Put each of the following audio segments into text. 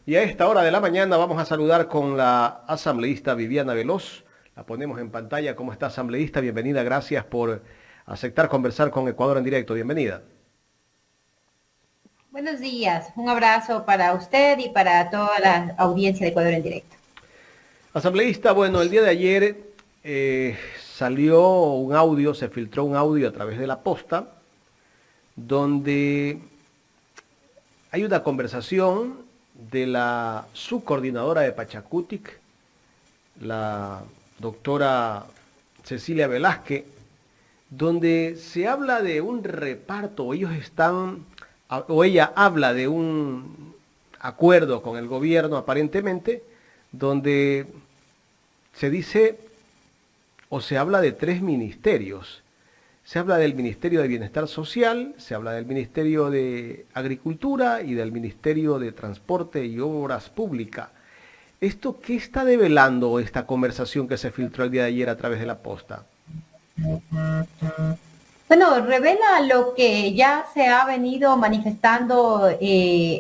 Y a esta hora de la mañana vamos a saludar con la asambleísta Viviana Veloz. La ponemos en pantalla. ¿Cómo está, asambleísta? Bienvenida. Gracias por aceptar conversar con Ecuador en directo. Bienvenida. Buenos días. Un abrazo para usted y para toda la audiencia de Ecuador en directo. Asambleísta, bueno, el día de ayer salió un audio, se filtró un audio a través de la posta, donde hay una conversación de la subcoordinadora de Pachacutic, la doctora Cecilia Velázquez, donde se habla de un reparto, o ella habla de un acuerdo con el gobierno aparentemente, donde se dice o se habla de 3 ministerios. Se habla del Ministerio de Bienestar Social, se habla del Ministerio de Agricultura y del Ministerio de Transporte y Obras Públicas. ¿Esto qué está develando esta conversación que se filtró el día de ayer a través de la posta? Bueno, revela lo que ya se ha venido manifestando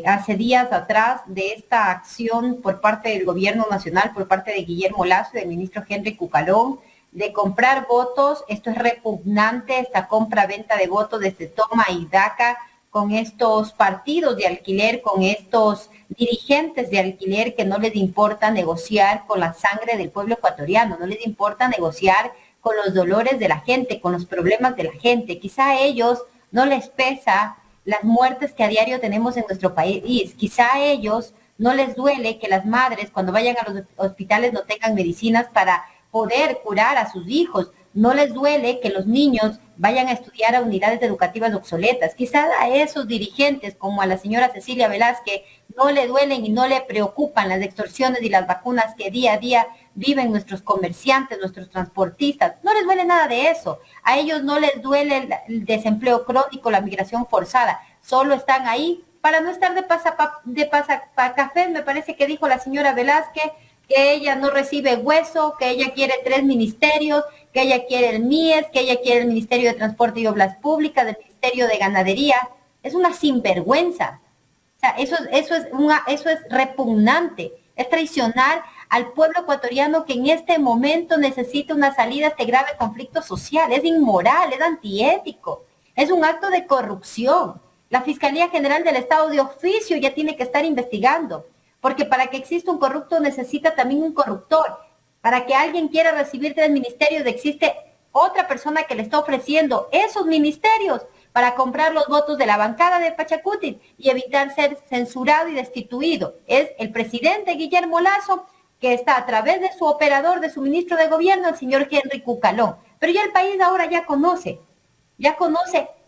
hace días atrás de esta acción por parte del gobierno nacional, por parte de Guillermo Lasso y del ministro Henry Cucalón, de comprar votos. Esto es repugnante, esta compra-venta de votos desde toma y daca con estos partidos de alquiler, con estos dirigentes de alquiler que no les importa negociar con la sangre del pueblo ecuatoriano, no les importa negociar con los dolores de la gente, con los problemas de la gente. Quizá a ellos no les pesa las muertes que a diario tenemos en nuestro país. Quizá a ellos no les duele que las madres cuando vayan a los hospitales no tengan medicinas para poder curar a sus hijos. No les duele que los niños vayan a estudiar a unidades educativas obsoletas. Quizá a esos dirigentes, como a la señora Cecilia Velázquez, no le duelen y no le preocupan las extorsiones y las vacunas que día a día viven nuestros comerciantes, nuestros transportistas. No les duele nada de eso. A ellos no les duele el desempleo crónico, la migración forzada. Solo están ahí para no estar de pasacafé. Me parece que dijo la señora Velázquez que ella no recibe hueso, que ella quiere 3 ministerios, que ella quiere el MIES, que ella quiere el Ministerio de Transporte y Obras Públicas, el Ministerio de Ganadería. Es una sinvergüenza. O sea, eso es repugnante. Es traicionar al pueblo ecuatoriano que en este momento necesita una salida a este grave conflicto social. Es inmoral, es antiético, es un acto de corrupción. La Fiscalía General del Estado de oficio ya tiene que estar investigando, porque para que exista un corrupto necesita también un corruptor. Para que alguien quiera recibir 3 ministerios, existe otra persona que le está ofreciendo esos ministerios para comprar los votos de la bancada de Pachacutic y evitar ser censurado y destituido. Es el presidente Guillermo Lasso, que está a través de su operador, de su ministro de gobierno, el señor Henry Cucalón. Pero ya el país ahora ya conoce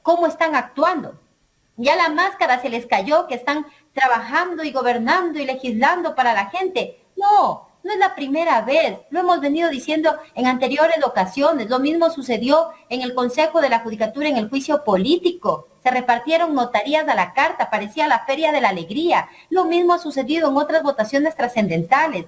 cómo están actuando. Ya la máscara se les cayó, que están trabajando y gobernando y legislando para la gente. No es la primera vez. Lo hemos venido diciendo en anteriores ocasiones. Lo mismo sucedió en el Consejo de la Judicatura en el juicio político. Se repartieron notarías a la carta, parecía la Feria de la Alegría. Lo mismo ha sucedido en otras votaciones trascendentales.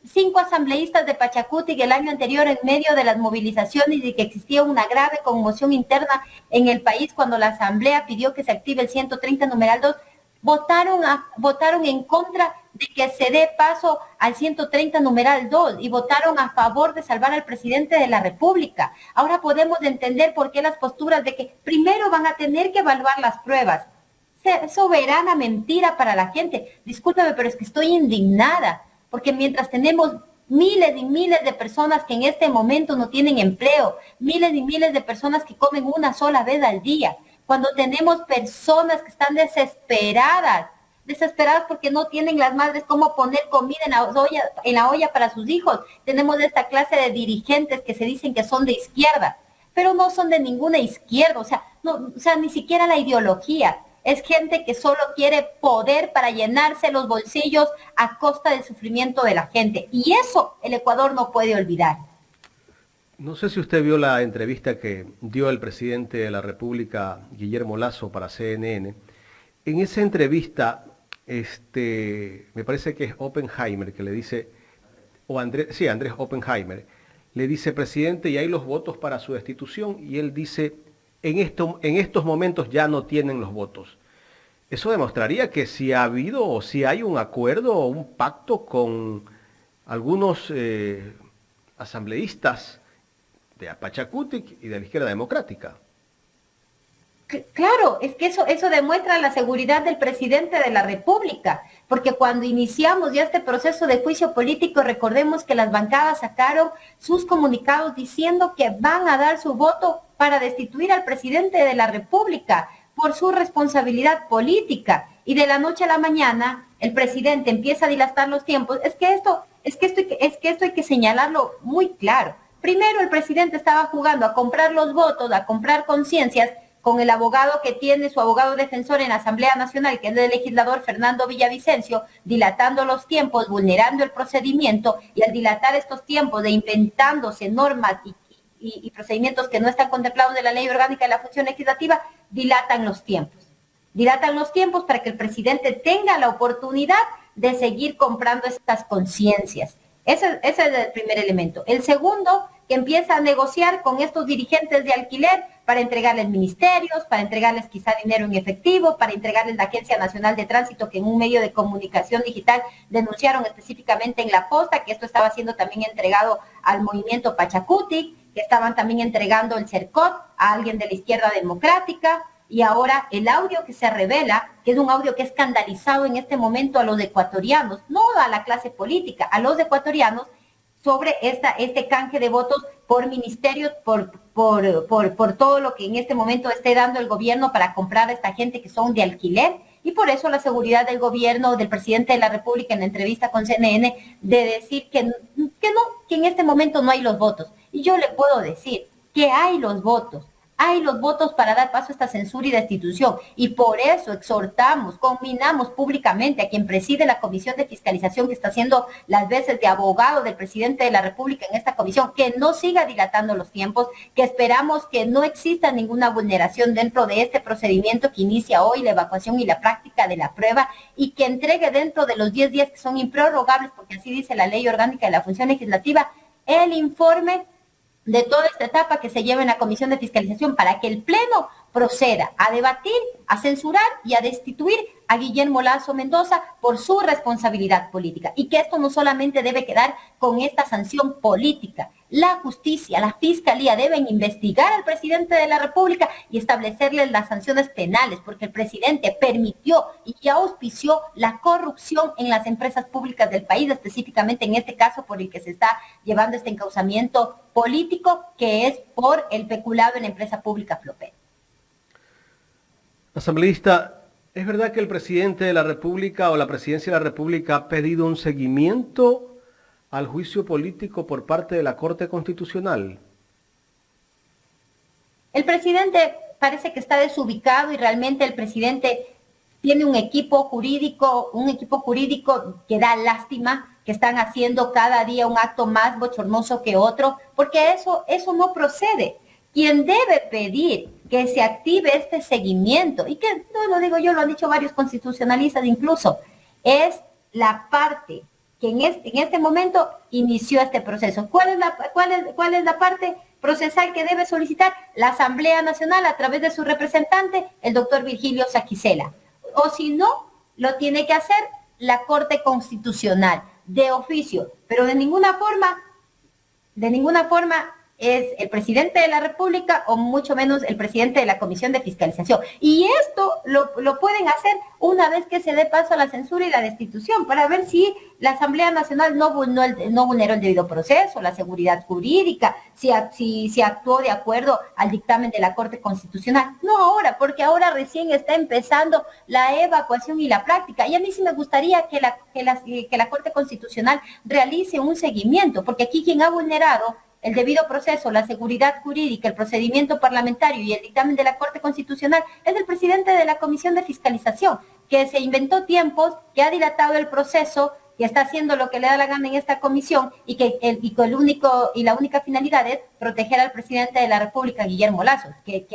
5 asambleístas de Pachacutic el año anterior, en medio de las movilizaciones y que existía una grave conmoción interna en el país cuando la asamblea pidió que se active el 130 numeral 2, votaron en contra de que se dé paso al 130 numeral 2 y votaron a favor de salvar al presidente de la República. Ahora podemos entender por qué las posturas de que primero van a tener que evaluar las pruebas. Soberana mentira para la gente. Discúlpeme, pero es que estoy indignada, porque mientras tenemos miles y miles de personas que en este momento no tienen empleo, miles y miles de personas que comen una sola vez al día, cuando tenemos personas que están desesperadas porque no tienen las madres cómo poner comida en la olla para sus hijos. Tenemos esta clase de dirigentes que se dicen que son de izquierda, pero no son de ninguna izquierda, ni siquiera la ideología. Es gente que solo quiere poder para llenarse los bolsillos a costa del sufrimiento de la gente. Y eso el Ecuador no puede olvidar. No sé si usted vio la entrevista que dio el presidente de la República, Guillermo Lasso, para CNN. En esa entrevista, me parece que es Oppenheimer que le dice, Andrés Oppenheimer, le dice: presidente, y hay los votos para su destitución, y él dice: en estos momentos ya no tienen los votos. Eso demostraría que si ha habido o si hay un acuerdo o un pacto con algunos asambleístas de Pachacutic y de la izquierda democrática. Claro, es que eso demuestra la seguridad del presidente de la República, porque cuando iniciamos ya este proceso de juicio político, recordemos que las bancadas sacaron sus comunicados diciendo que van a dar su voto para destituir al presidente de la República por su responsabilidad política. Y de la noche a la mañana, el presidente empieza a dilatar los tiempos. Esto hay que señalarlo muy claro. Primero, el presidente estaba jugando a comprar los votos, a comprar conciencias, con el abogado que tiene su abogado defensor en la Asamblea Nacional, que es el legislador Fernando Villavicencio, dilatando los tiempos, vulnerando el procedimiento, y al dilatar estos tiempos de inventándose normas y procedimientos que no están contemplados de la Ley Orgánica de la Función Legislativa, dilatan los tiempos. Dilatan los tiempos para que el presidente tenga la oportunidad de seguir comprando estas conciencias. Ese es el primer elemento. El segundo, que empieza a negociar con estos dirigentes de alquiler para entregarles ministerios, para entregarles quizá dinero en efectivo, para entregarles la Agencia Nacional de Tránsito, que en un medio de comunicación digital denunciaron específicamente en La Posta, que esto estaba siendo también entregado al movimiento Pachacutic, que estaban también entregando el CERCOT a alguien de la izquierda democrática. Y ahora el audio que se revela, que es un audio que ha escandalizado en este momento a los ecuatorianos, no a la clase política, a los ecuatorianos, sobre este canje de votos por ministerios, por todo lo que en este momento esté dando el gobierno para comprar a esta gente que son de alquiler. Y por eso la seguridad del gobierno, del presidente de la República en la entrevista con CNN, de decir que en este momento no hay los votos. Y yo le puedo decir que hay los votos. Hay los votos para dar paso a esta censura y destitución. Y por eso exhortamos, combinamos públicamente a quien preside la Comisión de Fiscalización, que está haciendo las veces de abogado del presidente de la República en esta comisión, que no siga dilatando los tiempos, que esperamos que no exista ninguna vulneración dentro de este procedimiento que inicia hoy, la evacuación y la práctica de la prueba, y que entregue dentro de los 10 días que son improrrogables, porque así dice la Ley Orgánica de la Función Legislativa, el informe de toda esta etapa que se lleva en la Comisión de Fiscalización para que el Pleno proceda a debatir, a censurar y a destituir a Guillermo Lasso Mendoza por su responsabilidad política. Y que esto no solamente debe quedar con esta sanción política. La justicia, la fiscalía deben investigar al presidente de la República y establecerle las sanciones penales, porque el presidente permitió y ya auspició la corrupción en las empresas públicas del país, específicamente en este caso por el que se está llevando este encauzamiento político, que es por el peculado en la empresa pública Flopet. Asambleísta, ¿es verdad que el presidente de la República o la presidencia de la República ha pedido un seguimiento al juicio político por parte de la Corte Constitucional? El presidente parece que está desubicado y realmente el presidente tiene un equipo jurídico que da lástima, que están haciendo cada día un acto más bochornoso que otro, porque eso no procede. Quien debe pedir que se active este seguimiento, y que no lo digo yo, lo han dicho varios constitucionalistas incluso, es la parte que en este momento inició este proceso. ¿Cuál es la parte procesal que debe solicitar? La Asamblea Nacional a través de su representante, el doctor Virgilio Saquicela. O si no, lo tiene que hacer la Corte Constitucional de oficio, pero de ninguna forma es el presidente de la República o mucho menos el presidente de la Comisión de Fiscalización. Y esto lo pueden hacer una vez que se dé paso a la censura y la destitución, para ver si la Asamblea Nacional no vulneró el debido proceso, la seguridad jurídica, si actuó de acuerdo al dictamen de la Corte Constitucional. No ahora, porque ahora recién está empezando la evacuación y la práctica. Y a mí sí me gustaría que la Corte Constitucional realice un seguimiento, porque aquí quien ha vulnerado el debido proceso, la seguridad jurídica, el procedimiento parlamentario y el dictamen de la Corte Constitucional es el presidente de la Comisión de Fiscalización, que se inventó tiempos, que ha dilatado el proceso, que está haciendo lo que le da la gana en esta comisión y la única finalidad es proteger al presidente de la República, Guillermo Lasso, que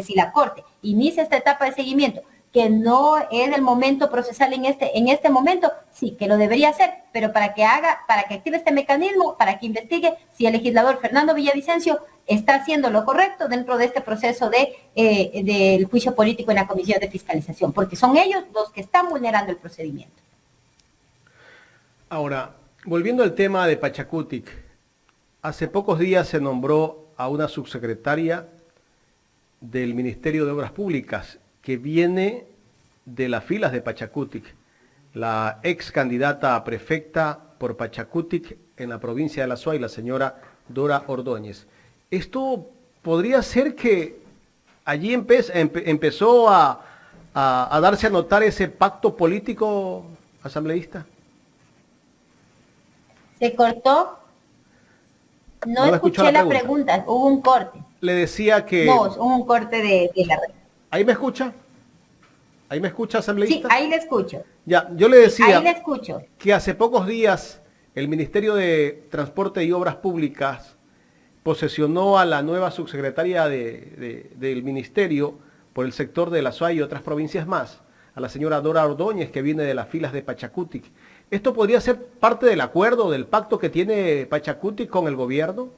si la Corte inicia esta etapa de seguimiento, que no es el momento procesal en este momento, sí, que lo debería hacer, pero para que active este mecanismo, para que investigue si el legislador Fernando Villavicencio está haciendo lo correcto dentro de este proceso del juicio político en la Comisión de Fiscalización, porque son ellos los que están vulnerando el procedimiento. Ahora, volviendo al tema de Pachacutic, hace pocos días se nombró a una subsecretaria del Ministerio de Obras Públicas que viene de las filas de Pachacutic, la ex candidata a prefecta por Pachacutic en la provincia de La Suay, la señora Dora Ordóñez. Esto podría ser que allí empezó a darse a notar ese pacto político asambleísta. ¿Se cortó? No escuché la pregunta, hubo un corte. Le decía que... No, hubo un corte de la red. ¿Ahí me escucha? ¿Ahí me escucha, asambleísta? Sí, ahí le escucho. Ya, yo le decía ahí le escucho. Que hace pocos días el Ministerio de Transporte y Obras Públicas posesionó a la nueva subsecretaria del Ministerio por el sector de La Suay y otras provincias más, a la señora Dora Ordóñez, que viene de las filas de Pachacutic. ¿Esto podría ser parte del acuerdo, del pacto que tiene Pachacutic con el gobierno?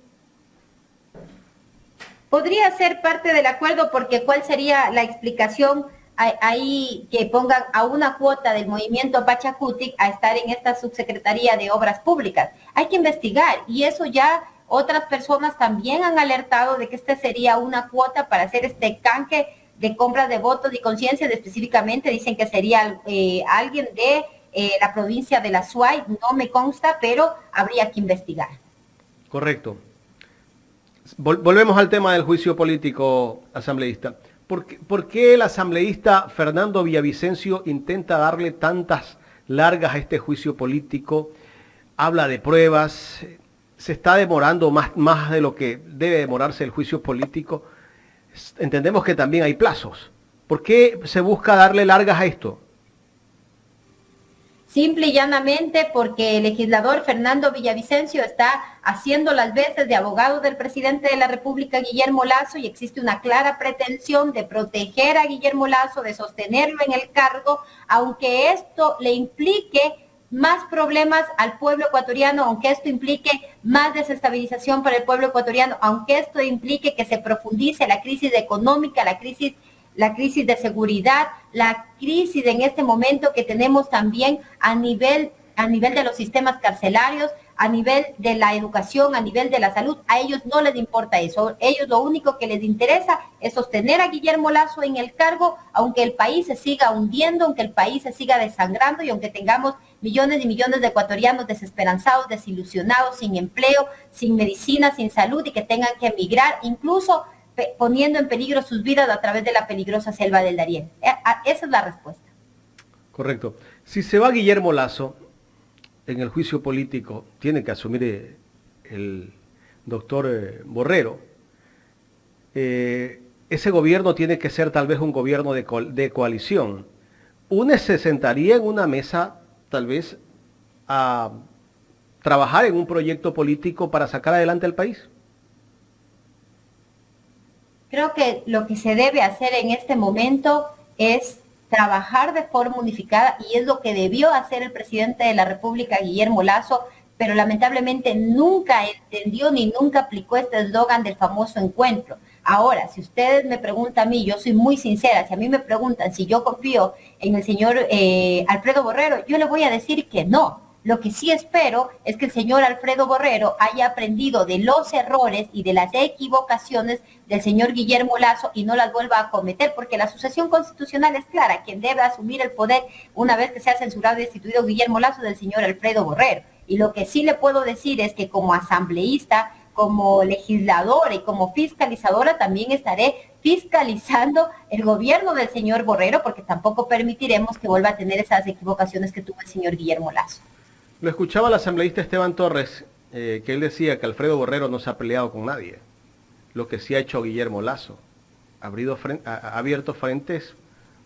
Podría ser parte del acuerdo, porque ¿cuál sería la explicación ahí que pongan a una cuota del movimiento Pachacutic a estar en esta subsecretaría de Obras Públicas? Hay que investigar, y eso ya otras personas también han alertado de que esta sería una cuota para hacer este canje de compra de votos y conciencias. Específicamente dicen que sería alguien de la provincia de La Suay, no me consta, pero habría que investigar. Correcto. Volvemos al tema del juicio político, asambleísta. ¿Por qué el asambleísta Fernando Villavicencio intenta darle tantas largas a este juicio político? Habla de pruebas, se está demorando más de lo que debe demorarse el juicio político. Entendemos que también hay plazos. ¿Por qué se busca darle largas a esto? Simple y llanamente porque el legislador Fernando Villavicencio está haciendo las veces de abogado del presidente de la República, Guillermo Lasso, y existe una clara pretensión de proteger a Guillermo Lasso, de sostenerlo en el cargo, aunque esto le implique más problemas al pueblo ecuatoriano, aunque esto implique más desestabilización para el pueblo ecuatoriano, aunque esto implique que se profundice la crisis económica, la crisis de seguridad, la crisis en este momento que tenemos también a nivel de los sistemas carcelarios, a nivel de la educación, a nivel de la salud. A ellos no les importa eso. Ellos lo único que les interesa es sostener a Guillermo Lasso en el cargo, aunque el país se siga hundiendo, aunque el país se siga desangrando y aunque tengamos millones y millones de ecuatorianos desesperanzados, desilusionados, sin empleo, sin medicina, sin salud, y que tengan que emigrar, incluso poniendo en peligro sus vidas a través de la peligrosa selva del Darién. Esa es la respuesta. Correcto. Si se va Guillermo Lasso en el juicio político, tiene que asumir el doctor Borrero. Ese gobierno tiene que ser tal vez un gobierno de coalición. UNES se sentaría en una mesa tal vez a trabajar en un proyecto político para sacar adelante al país. Creo que lo que se debe hacer en este momento es trabajar de forma unificada, y es lo que debió hacer el presidente de la República, Guillermo Lasso, pero lamentablemente nunca entendió ni nunca aplicó este eslogan del famoso encuentro. Ahora, si ustedes me preguntan a mí, yo soy muy sincera, si a mí me preguntan si yo confío en el señor Alfredo Borrero, yo le voy a decir que no. Lo que sí espero es que el señor Alfredo Borrero haya aprendido de los errores y de las equivocaciones del señor Guillermo Lasso y no las vuelva a cometer, porque la sucesión constitucional es clara. Quien debe asumir el poder una vez que sea censurado y destituido Guillermo Lasso es del señor Alfredo Borrero. Y lo que sí le puedo decir es que como asambleísta, como legisladora y como fiscalizadora, también estaré fiscalizando el gobierno del señor Borrero, porque tampoco permitiremos que vuelva a tener esas equivocaciones que tuvo el señor Guillermo Lasso. Lo escuchaba el asambleísta Esteban Torres, que él decía que Alfredo Borrero no se ha peleado con nadie. Lo que sí ha hecho Guillermo Lasso, ha abierto frentes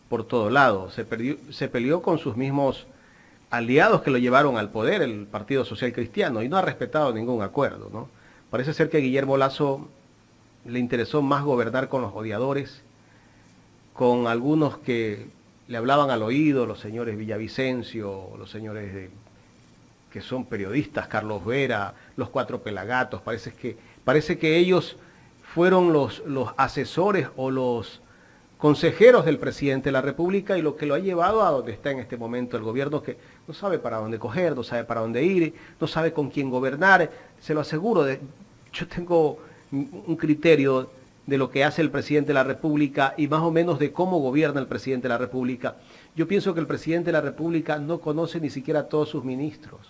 por todo lado. Se peleó con sus mismos aliados que lo llevaron al poder, el Partido Social Cristiano, y no ha respetado ningún acuerdo, ¿no? Parece ser que a Guillermo Lasso le interesó más gobernar con los odiadores, con algunos que le hablaban al oído, los señores Villavicencio, los señores que son periodistas, Carlos Vera, los Cuatro Pelagatos. Parece que ellos fueron los asesores o los consejeros del presidente de la República y lo que lo ha llevado a donde está en este momento el gobierno, que no sabe para dónde coger, no sabe para dónde ir, no sabe con quién gobernar. Se lo aseguro, yo tengo un criterio de lo que hace el presidente de la República y más o menos de cómo gobierna el presidente de la República. Yo pienso que el presidente de la República no conoce ni siquiera a todos sus ministros.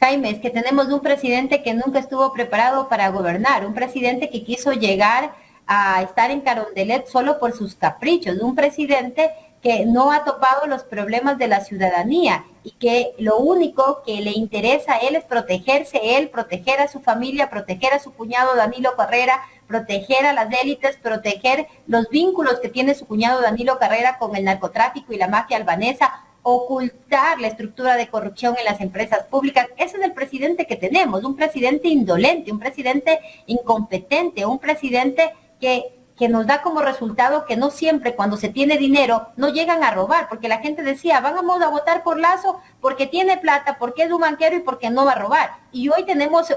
Jaime, es que tenemos un presidente que nunca estuvo preparado para gobernar, un presidente que quiso llegar a estar en Carondelet solo por sus caprichos, un presidente que no ha topado los problemas de la ciudadanía y que lo único que le interesa a él es protegerse, él, proteger a su familia, proteger a su cuñado Danilo Carrera, proteger a las élites, proteger los vínculos que tiene su cuñado Danilo Carrera con el narcotráfico y la mafia albanesa, ocultar la estructura de corrupción en las empresas públicas. Ese es el presidente que tenemos, un presidente indolente, un presidente incompetente, un presidente que nos da como resultado que no siempre cuando se tiene dinero no llegan a robar, porque la gente decía, vamos a votar por Lazo porque tiene plata, porque es un banquero y porque no va a robar. Y hoy tenemos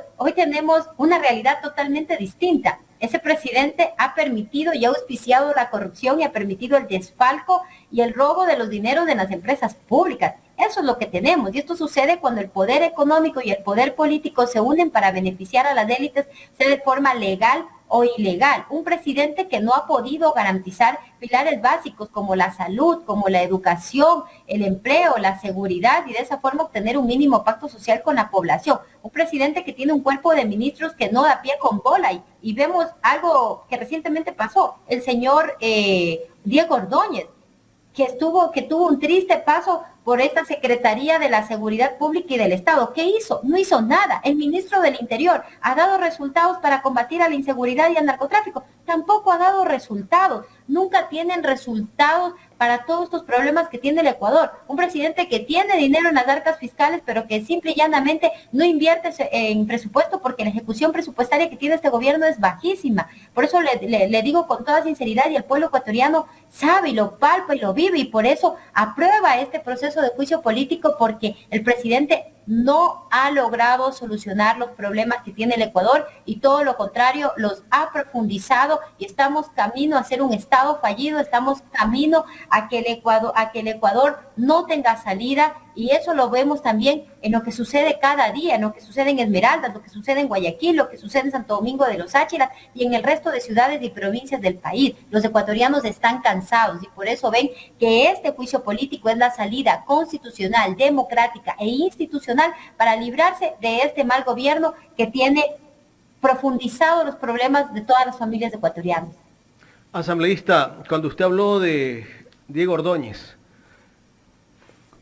una realidad totalmente distinta. Ese presidente ha permitido y ha auspiciado la corrupción y ha permitido el desfalco y el robo de los dineros de las empresas públicas. Eso es lo que tenemos y esto sucede cuando el poder económico y el poder político se unen para beneficiar a las élites, sea de forma legal o ilegal. Un presidente que no ha podido garantizar pilares básicos como la salud, como la educación, el empleo, la seguridad y de esa forma obtener un mínimo pacto social con la población. Un presidente que tiene un cuerpo de ministros que no da pie con bola y vemos algo que recientemente pasó. El señor Diego Ordóñez, que tuvo un triste paso por esta Secretaría de la Seguridad Pública y del Estado. ¿Qué hizo? No hizo nada. El ministro del Interior ha dado resultados para combatir a la inseguridad y al narcotráfico. Tampoco ha dado resultados. Nunca tienen resultados para todos estos problemas que tiene el Ecuador. Un presidente que tiene dinero en las arcas fiscales, pero que simple y llanamente no invierte en presupuesto porque la ejecución presupuestaria que tiene este gobierno es bajísima. Por eso le digo con toda sinceridad, y el pueblo ecuatoriano sabe y lo palpa y lo vive, y por eso aprueba este proceso de juicio político, porque el presidente no ha logrado solucionar los problemas que tiene el Ecuador y todo lo contrario, los ha profundizado y estamos camino a ser un Estado fallido, estamos camino a que el Ecuador no tenga salida, y eso lo vemos también en lo que sucede cada día, en lo que sucede en Esmeraldas, lo que sucede en Guayaquil, lo que sucede en Santo Domingo de los Áchilas y en el resto de ciudades y provincias del país. Los ecuatorianos están cansados y por eso ven que este juicio político es la salida constitucional, democrática e institucional para librarse de este mal gobierno que tiene profundizado los problemas de todas las familias ecuatorianas. Asambleísta, cuando usted habló de Diego Ordóñez,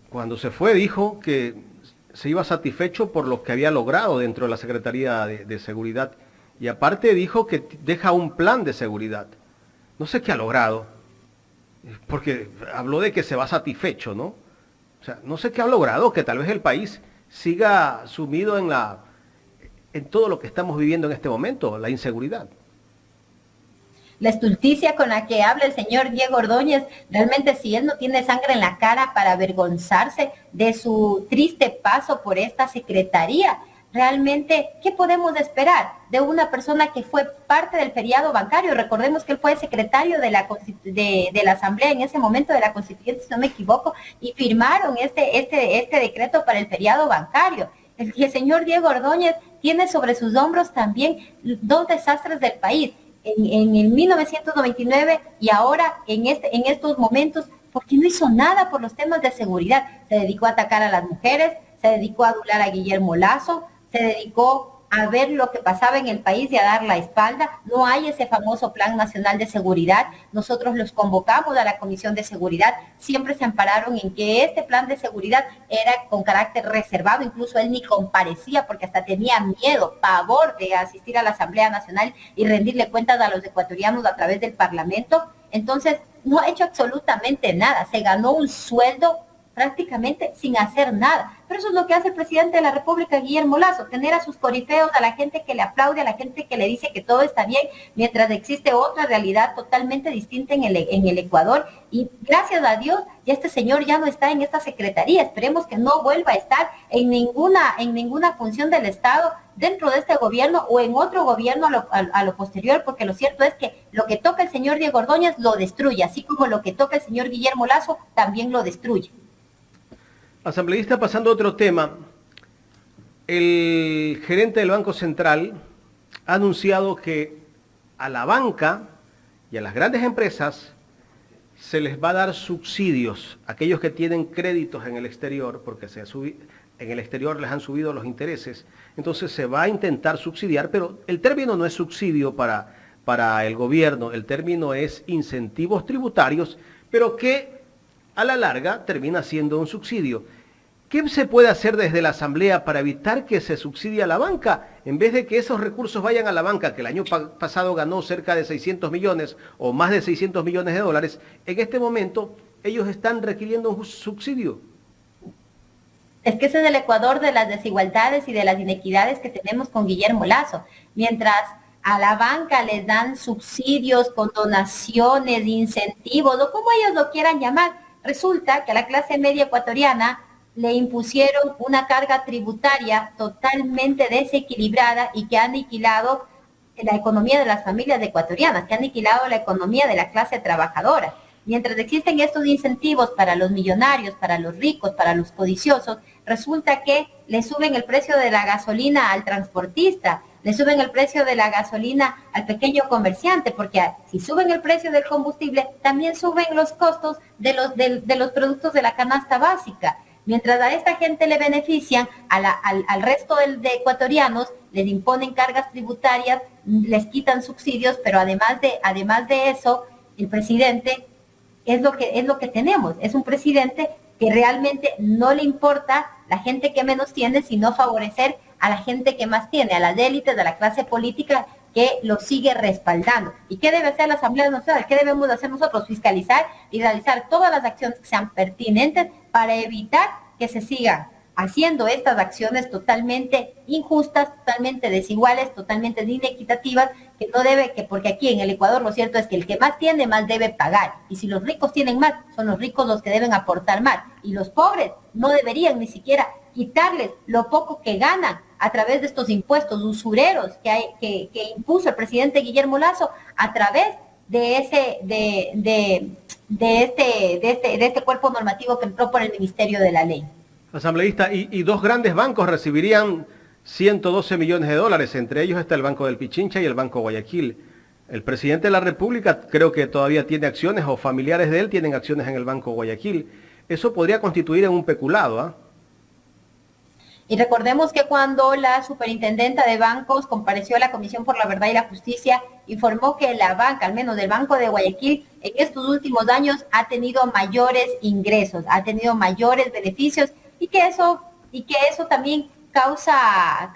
cuando se fue dijo que se iba satisfecho por lo que había logrado dentro de la Secretaría de Seguridad y aparte dijo que deja un plan de seguridad. No sé qué ha logrado, porque habló de que se va satisfecho, ¿no? O sea, no sé qué ha logrado, que tal vez el país siga sumido en todo lo que estamos viviendo en este momento, la inseguridad. La estulticia con la que habla el señor Diego Ordóñez, realmente si él no tiene sangre en la cara para avergonzarse de su triste paso por esta secretaría, realmente, ¿qué podemos esperar de una persona que fue parte del feriado bancario? Recordemos que él fue secretario de la Asamblea en ese momento de la Constituyente, si no me equivoco, y firmaron este decreto para el feriado bancario. El señor Diego Ordóñez tiene sobre sus hombros también dos desastres del país. En el 1999 y ahora en estos momentos, porque no hizo nada por los temas de seguridad. Se dedicó a atacar a las mujeres, se dedicó a adular a Guillermo Lazo, se dedicó a ver lo que pasaba en el país y a dar la espalda. No hay ese famoso Plan Nacional de Seguridad. Nosotros los convocamos a la Comisión de Seguridad. Siempre se ampararon en que este plan de seguridad era con carácter reservado. Incluso él ni comparecía porque hasta tenía miedo, pavor de asistir a la Asamblea Nacional y rendirle cuentas a los ecuatorianos a través del Parlamento. Entonces, no ha hecho absolutamente nada. Se ganó un sueldo prácticamente sin hacer nada. Pero eso es lo que hace el presidente de la República, Guillermo Lasso, tener a sus corifeos, a la gente que le aplaude, a la gente que le dice que todo está bien, mientras existe otra realidad totalmente distinta en el Ecuador. Y gracias a Dios, ya este señor ya no está en esta secretaría. Esperemos que no vuelva a estar en ninguna función del Estado dentro de este gobierno o en otro gobierno a lo posterior, porque lo cierto es que lo que toca el señor Diego Ordóñez lo destruye, así como lo que toca el señor Guillermo Lasso también lo destruye. Asambleísta, pasando a otro tema, el gerente del Banco Central ha anunciado que a la banca y a las grandes empresas se les va a dar subsidios a aquellos que tienen créditos en el exterior, porque en el exterior les han subido los intereses, entonces se va a intentar subsidiar, pero el término no es subsidio para el gobierno, el término es incentivos tributarios, pero que a la larga termina siendo un subsidio. ¿Qué se puede hacer desde la Asamblea para evitar que se subsidie a la banca? En vez de que esos recursos vayan a la banca, que el año pasado ganó cerca de 600 millones o más de 600 millones de dólares, en este momento ellos están requiriendo un subsidio. Es que ese es el Ecuador de las desigualdades y de las inequidades que tenemos con Guillermo Lasso. Mientras a la banca les dan subsidios, condonaciones, incentivos, o como ellos lo quieran llamar, resulta que a la clase media ecuatoriana le impusieron una carga tributaria totalmente desequilibrada y que ha aniquilado la economía de las familias ecuatorianas, que ha aniquilado la economía de la clase trabajadora. Mientras existen estos incentivos para los millonarios, para los ricos, para los codiciosos, resulta que le suben el precio de la gasolina al transportista, le suben el precio de la gasolina al pequeño comerciante, porque si suben el precio del combustible, también suben los costos de los productos de la canasta básica. Mientras a esta gente le benefician, al resto de ecuatorianos les imponen cargas tributarias, les quitan subsidios, pero además de eso, el presidente es lo que tenemos, es un presidente que realmente no le importa la gente que menos tiene, sino favorecer a la gente que más tiene, a las élites de la clase política que lo sigue respaldando. ¿Y qué debe hacer la Asamblea Nacional? ¿Qué debemos hacer nosotros? Fiscalizar y realizar todas las acciones que sean pertinentes para evitar que se sigan haciendo estas acciones totalmente injustas, totalmente desiguales, totalmente inequitativas, porque aquí en el Ecuador lo cierto es que el que más tiene, más debe pagar. Y si los ricos tienen más, son los ricos los que deben aportar más. Y los pobres no deberían ni siquiera quitarles lo poco que ganan a través de estos impuestos usureros que impuso el presidente Guillermo Lasso a través de este cuerpo normativo que entró por el Ministerio de la Ley. Asambleísta, y dos grandes bancos recibirían 112 millones de dólares, entre ellos está el Banco del Pichincha y el Banco Guayaquil. El presidente de la República creo que todavía tiene acciones, o familiares de él tienen acciones en el Banco Guayaquil. Eso podría constituir en un peculado, ¿ah? Y recordemos que cuando la superintendenta de bancos compareció a la Comisión por la Verdad y la Justicia, informó que la banca, al menos del Banco de Guayaquil, en estos últimos años ha tenido mayores ingresos, ha tenido mayores beneficios y que eso también causa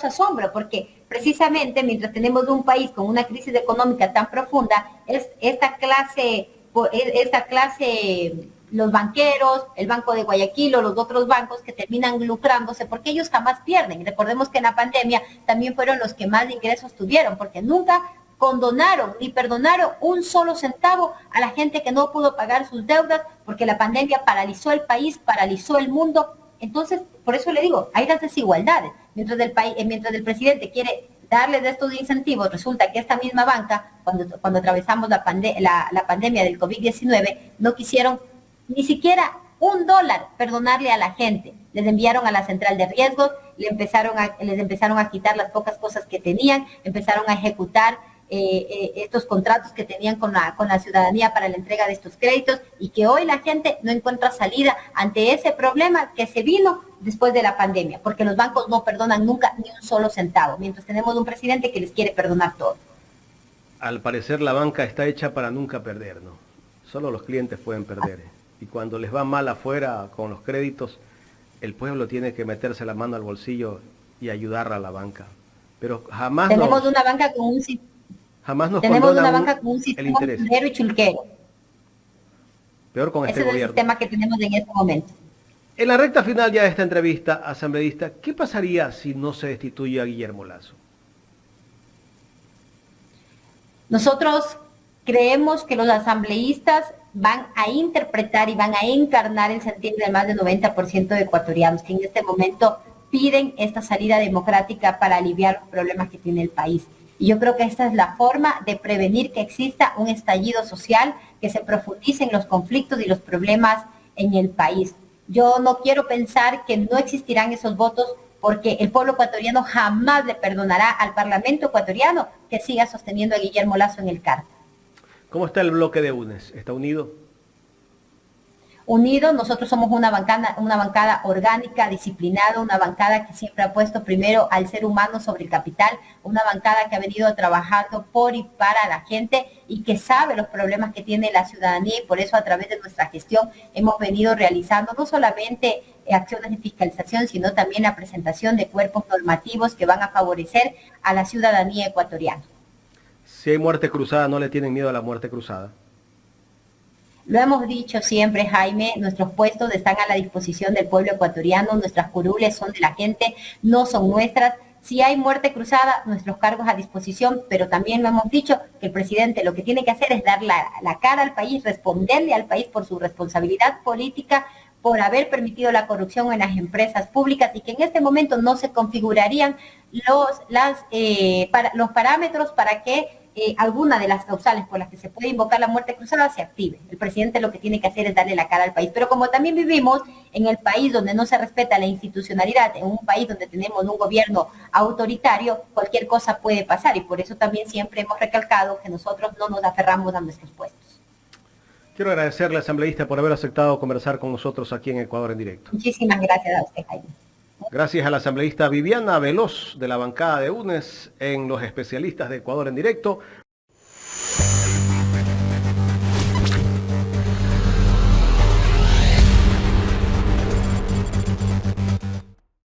asombro, porque precisamente mientras tenemos un país con una crisis económica tan profunda, es esta clase, los banqueros, el Banco de Guayaquil o los otros bancos que terminan lucrándose porque ellos jamás pierden. Recordemos que en la pandemia también fueron los que más ingresos tuvieron porque nunca condonaron ni perdonaron un solo centavo a la gente que no pudo pagar sus deudas porque la pandemia paralizó el país, paralizó el mundo. Entonces, por eso le digo, hay las desigualdades. Mientras el presidente quiere darles estos incentivos, resulta que esta misma banca, cuando atravesamos la pandemia del COVID-19, no quisieron ni siquiera $1 perdonarle a la gente. Les enviaron a la central de riesgos, les empezaron a quitar las pocas cosas que tenían, empezaron a ejecutar estos contratos que tenían con la ciudadanía para la entrega de estos créditos y que hoy la gente no encuentra salida ante ese problema que se vino después de la pandemia, porque los bancos no perdonan nunca ni un solo centavo, mientras tenemos un presidente que les quiere perdonar todo. Al parecer la banca está hecha para nunca perder, ¿no? Solo los clientes pueden perder. Y cuando les va mal afuera con los créditos, el pueblo tiene que meterse la mano al bolsillo y ayudar a la banca. Pero jamás tenemos una banca con un sistema. Jamás nos tenemos una condonan banca con un sistema el interés. Y chulquero. Peor con Ese este es el gobierno. sistema que tenemos en este momento. En la recta final ya de esta entrevista, asambleísta, ¿qué pasaría si no se destituye a Guillermo Lasso? Nosotros creemos que los asambleístas van a interpretar y van a encarnar el sentir del más del 90% de ecuatorianos que en este momento piden esta salida democrática para aliviar los problemas que tiene el país. Y yo creo que esta es la forma de prevenir que exista un estallido social, que se profundicen los conflictos y los problemas en el país. Yo no quiero pensar que no existirán esos votos porque el pueblo ecuatoriano jamás le perdonará al Parlamento ecuatoriano que siga sosteniendo a Guillermo Lasso en el cargo. ¿Cómo está el bloque de UNES? ¿Está unido? Unidos, nosotros somos una bancada orgánica, disciplinada, una bancada que siempre ha puesto primero al ser humano sobre el capital, una bancada que ha venido trabajando por y para la gente y que sabe los problemas que tiene la ciudadanía y por eso a través de nuestra gestión hemos venido realizando no solamente acciones de fiscalización, sino también la presentación de cuerpos normativos que van a favorecer a la ciudadanía ecuatoriana. Si hay muerte cruzada, ¿no le tienen miedo a la muerte cruzada? Lo hemos dicho siempre, Jaime, nuestros puestos están a la disposición del pueblo ecuatoriano, nuestras curules son de la gente, no son nuestras. Si hay muerte cruzada, nuestros cargos a disposición, pero también lo hemos dicho que el presidente lo que tiene que hacer es dar la cara al país, responderle al país por su responsabilidad política, por haber permitido la corrupción en las empresas públicas y que en este momento no se configurarían los parámetros para que alguna de las causales por las que se puede invocar la muerte cruzada se active. El presidente lo que tiene que hacer es darle la cara al país. Pero como también vivimos en el país donde no se respeta la institucionalidad, en un país donde tenemos un gobierno autoritario, cualquier cosa puede pasar y por eso también siempre hemos recalcado que nosotros no nos aferramos a nuestros puestos. Quiero agradecerle, asambleísta, por haber aceptado conversar con nosotros aquí en Ecuador en Directo. Muchísimas gracias a usted, Jaime. Gracias a la asambleísta Viviana Veloz de la bancada de UNES en Los Especialistas de Ecuador en Directo.